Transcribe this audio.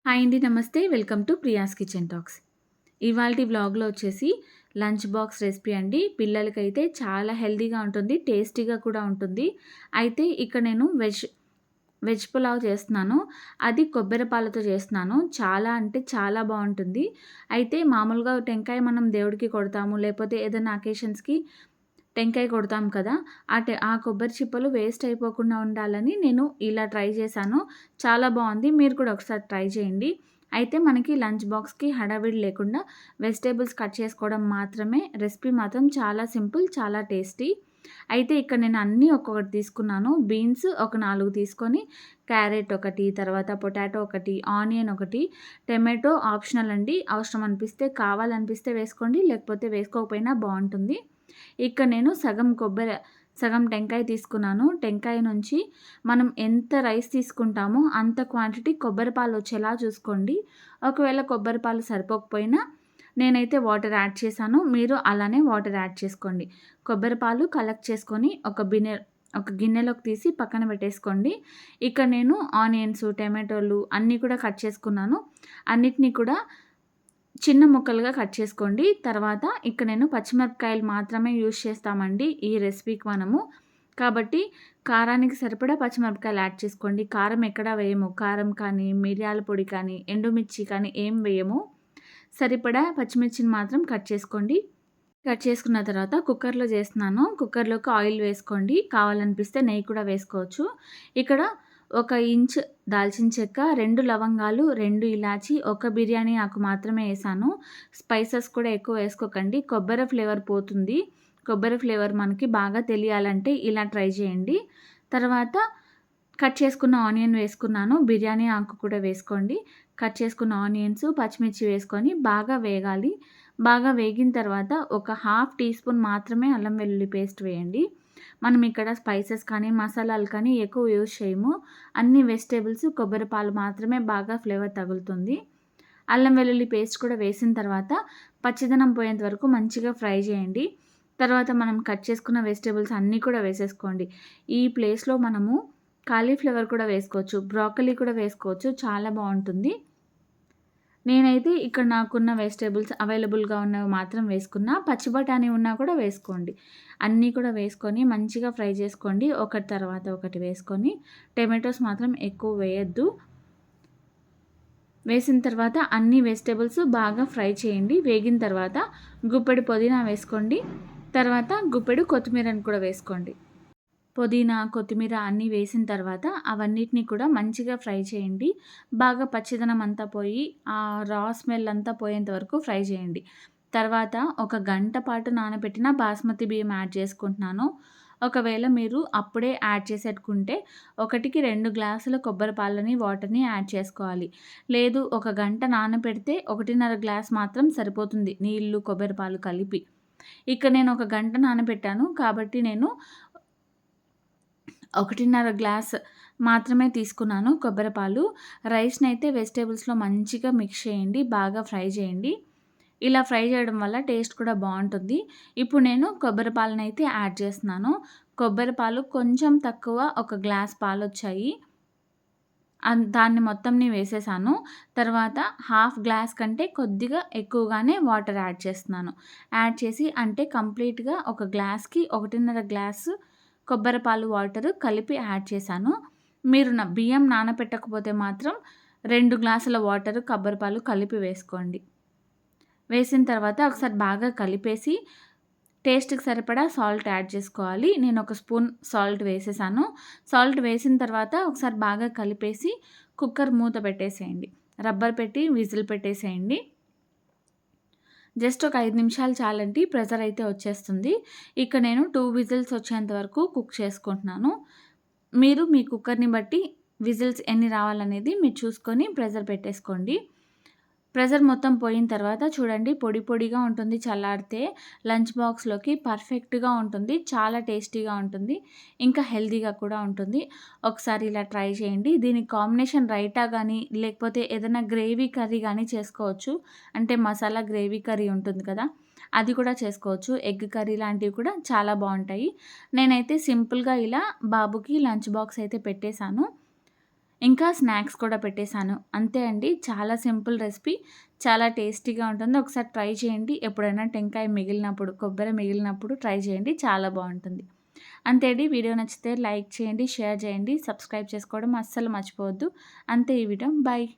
Hi అండి. నమస్తే. Welcome to Priya's kitchen talks. ఇవాల్టి వ్లాగ్‌లో వచ్చేసి లంచ్ బాక్స్ రెసిపీ అండి. పిల్లలకైతే చాలా హెల్తీగా ఉంటుంది. టేస్టీగా కూడా ఉంటుంది. అయితే ఇక్కడ నేను వెజ్ పులావ్ చేస్తున్నాను. అది కొబ్బరి పాలతో చేస్తున్నాను. చాలా అంటే చాలా బావుంటుంది. అయితే మామూలుగా టెంకాయ మనం దేవుడికి కొడతాము. లేకపోతే ఏదైనా అకేషన్స్‌కి టెంకాయ కొడతాం కదా! ఆ కొబ్బరి చిప్పలు వేస్ట్ అయిపోకుండా ఉండాలని నేను ఇలా ట్రై చేశాను. చాలా బావుంది. మీరు కూడా ఒకసారి ట్రై చేయండి. అయితే మనకి లంచ్ బాక్స్‌కి హడావిడి లేకుండా వెజిటబుల్స్ కట్ చేసుకోవడం మాత్రమే. రెసిపీ మాత్రం చాలా సింపుల్, చాలా టేస్టీ. అయితే ఇక్కడ నేను అన్నీ ఒక్కొక్కటి తీసుకున్నాను. బీన్స్ ఒక 4 తీసుకొని, క్యారెట్ ఒకటి, తర్వాత పొటాటో ఒకటి, ఆనియన్ ఒకటి, టమాటో ఆప్షనల్ అండి. అవసరం అనిపిస్తే కావాలనిపిస్తే వేసుకోండి. లేకపోతే వేసుకోకపోయినా బావుంటుంది. ఇక్కడ నేను సగం టెంకాయ తీసుకున్నాను. టెంకాయ నుంచి మనం ఎంత రైస్ తీసుకుంటామో అంత క్వాంటిటీ కొబ్బరి పాలు వచ్చేలా చూసుకోండి. ఒకవేళ కొబ్బరి పాలు సరిపోకపోయినా నేనైతే వాటర్ యాడ్ చేశాను. మీరు అలానే వాటర్ యాడ్ చేసుకోండి. కొబ్బరి పాలు కలెక్ట్ చేసుకొని ఒక గిన్నెలోకి తీసి పక్కన పెట్టేసుకోండి. ఇక్కడ నేను ఆనియన్స్, టమాటోలు అన్నీ కూడా కట్ చేసుకున్నాను. అన్నిటిని కూడా చిన్న ముక్కలుగా కట్ చేసుకోండి. తర్వాత ఇక్కడ నేను పచ్చిమిరపకాయలు మాత్రమే యూజ్ చేస్తామండి ఈ రెసిపీకి మనము. కాబట్టి కారానికి సరిపడా పచ్చిమిరపకాయలు యాడ్ చేసుకోండి. కారం ఎక్కడా వేయము. కారం కానీ, మిరియాల పొడి కానీ, ఎండుమిర్చి కానీ ఏం వేయము. సరిపడా పచ్చిమిర్చిని మాత్రం కట్ చేసుకోండి. కట్ చేసుకున్న తర్వాత కుక్కర్‌లో చేస్తున్నాను. కుక్కర్‌లోకి ఆయిల్ వేసుకోండి. కావాలనిపిస్తే నెయ్యి కూడా వేసుకోవచ్చు. ఇక్కడ ఒక ఇంచ్ దాల్చిన చెక్క, 2 లవంగాలు, 2 ఇలాచి, ఒక బిర్యానీ ఆకు మాత్రమే ఏసాను. స్పైసెస్ కూడా ఎక్కువ వేసుకోకండి. కొబ్బరి ఫ్లేవర్ పోతుంది. కొబ్బరి ఫ్లేవర్ మనకి బాగా తెలియాలంటే ఇలా ట్రై చేయండి. తర్వాత కట్ చేసుకున్న ఆనియన్ వేసుకున్నాను. బిర్యానీ ఆకు కూడా వేసుకోండి. కట్ చేసుకున్న ఆనియన్స్, పచ్చిమిర్చి వేసుకొని బాగా వేగాలి. బాగా వేగిన తర్వాత ఒక హాఫ్ టీ స్పూన్ మాత్రమే అల్లం వెల్లుల్లి పేస్ట్ వేయండి. మనం ఇక్కడ స్పైసెస్ కానీ, మసాలాలు కానీ ఎక్కువ యూజ్ చేయము. అన్ని వెజిటబుల్స్, కొబ్బరి పాలు మాత్రమే బాగా ఫ్లేవర్ తగులుతుంది. అల్లం వెల్లుల్లి పేస్ట్ కూడా వేసిన తర్వాత పచ్చిదనం పోయేంత వరకు మంచిగా ఫ్రై చేయండి. తర్వాత మనం కట్ చేసుకున్న వెజిటబుల్స్ అన్నీ కూడా వేసేసుకోండి. ఈ ప్లేస్‌లో మనము కాలీఫ్లవర్ కూడా వేసుకోవచ్చు. బ్రోకలీ కూడా వేసుకోవచ్చు. చాలా బావుంటుంది. నేనైతే ఇక్కడ నాకున్న వెజిటబుల్స్ అవైలబుల్‌గా ఉన్నవి మాత్రం వేసుకున్నా. పచ్చి బఠానీ ఉన్నా కూడా వేసుకోండి. అన్నీ కూడా వేసుకొని మంచిగా ఫ్రై చేసుకోండి. ఒకటి తర్వాత ఒకటి వేసుకొని. టమాటోస్ మాత్రం ఎక్కువ వేయొద్దు. వేసిన తర్వాత అన్ని వెజిటబుల్స్ బాగా ఫ్రై చేయండి. వేగిన తర్వాత గుప్పెడు పుదీనా వేసుకోండి. తర్వాత గుప్పెడు కొత్తిమీరని కూడా వేసుకోండి. పుదీనా, కొత్తిమీర అన్నీ వేసిన తర్వాత అవన్నిటిని కూడా మంచిగా ఫ్రై చేయండి. బాగా పచ్చిదనం అంతా పోయి, ఆ రా స్మెల్ అంతా పోయేంత వరకు ఫ్రై చేయండి. తర్వాత ఒక గంట పాటు నానబెట్టిన బాస్మతి బియ్యం యాడ్ చేసుకుంటున్నాను. ఒకవేళ మీరు అప్పుడే యాడ్ చేసేటుకుంటే 1కి 2 గ్లాసుల కొబ్బరి పాలని, వాటర్‌ని యాడ్ చేసుకోవాలి. లేదు ఒక గంట నానబెడితే 1:30 గ్లాస్ మాత్రం సరిపోతుంది నీళ్లు, కొబ్బరి పాలు కలిపి. ఇక్కడ నేను ఒక గంట నానబెట్టాను కాబట్టి నేను 1:30 గ్లాస్ మాత్రమే తీసుకున్నాను కొబ్బరి పాలు. రైస్‌నైతే వెజిటబుల్స్‌లో మంచిగా మిక్స్ చేయండి. బాగా ఫ్రై చేయండి. ఇలా ఫ్రై చేయడం వల్ల టేస్ట్ కూడా బావుంటుంది. ఇప్పుడు నేను కొబ్బరి పాలనైతే యాడ్ చేస్తున్నాను. కొబ్బరి పాలు కొంచెం తక్కువ ఒక గ్లాస్ పాలొచ్చాయి. దాన్ని మొత్తంని వేసేసాను. తర్వాత హాఫ్ గ్లాస్ కంటే కొద్దిగా ఎక్కువగానే వాటర్ యాడ్ చేస్తున్నాను. యాడ్ చేసి అంటే కంప్లీట్‌గా ఒక గ్లాస్‌కి 1:30 గ్లాసు కొబ్బరి పాలు, వాటరు కలిపి యాడ్ చేశాను. మీరు బియ్యం నానపెట్టకపోతే మాత్రం 2 గ్లాసుల వాటరు, కొబ్బరి పాలు కలిపి వేసుకోండి. వేసిన తర్వాత ఒకసారి బాగా కలిపేసి టేస్ట్‌కి సరిపడా సాల్ట్ యాడ్ చేసుకోవాలి. నేను ఒక స్పూన్ సాల్ట్ వేసేసాను. సాల్ట్ వేసిన తర్వాత ఒకసారి బాగా కలిపేసి కుక్కర్ మూత పెట్టేసేయండి. రబ్బర్ పెట్టి విజిల్ పెట్టేసేయండి. జస్ట్ ఒక 5 నిమిషాలు చాలండి. ప్రెషర్ అయితే వచ్చేస్తుంది. ఇక్కడ నేను 2 విజిల్స్ వచ్చేంత వరకు కుక్ చేసుకుంటున్నాను. మీరు మీ కుక్కర్‌ని బట్టి విజిల్స్ ఎన్ని రావాలనేది మీరు చూసుకొని ప్రెషర్ పెట్టేసుకోండి. ప్రెషర్ మొత్తం పోయిన తర్వాత చూడండి పొడి పొడిగా ఉంటుంది చల్లారితే. లంచ్ బాక్స్‌లోకి పర్ఫెక్ట్‌గా ఉంటుంది. చాలా టేస్టీగా ఉంటుంది. ఇంకా హెల్తీగా కూడా ఉంటుంది. ఒకసారి ఇలా ట్రై చేయండి. దీనికి కాంబినేషన్ రైతా గానీ, లేకపోతే ఏదైనా గ్రేవీ కర్రీ గానీ చేసుకోవచ్చు. అంటే మసాలా గ్రేవీ కర్రీ ఉంటుంది కదా! అది కూడా చేసుకోవచ్చు. ఎగ్ కర్రీ లాంటివి కూడా చాలా బావుంటాయి. నేనైతే సింపుల్‌గా ఇలా బాబుకి లంచ్ బాక్స్ అయితే పెట్టేశాను. ఇంకా స్నాక్స్ కూడా పెట్టేసాను. అంతే అండి. చాలా సింపుల్ రెసిపీ. చాలా టేస్టీగా ఉంటుంది. ఒకసారి ట్రై చేయండి. ఎప్పుడైనా టెంకాయ మిగిలినప్పుడు, కొబ్బరి మిగిలినప్పుడు ట్రై చేయండి. చాలా బావుంటుంది. అంతే అండి. వీడియో నచ్చితే లైక్ చేయండి, షేర్ చేయండి, సబ్స్క్రైబ్ చేసుకోవడం అస్సలు మర్చిపోవద్దు. అంతే ఈ వీడియో. బాయ్.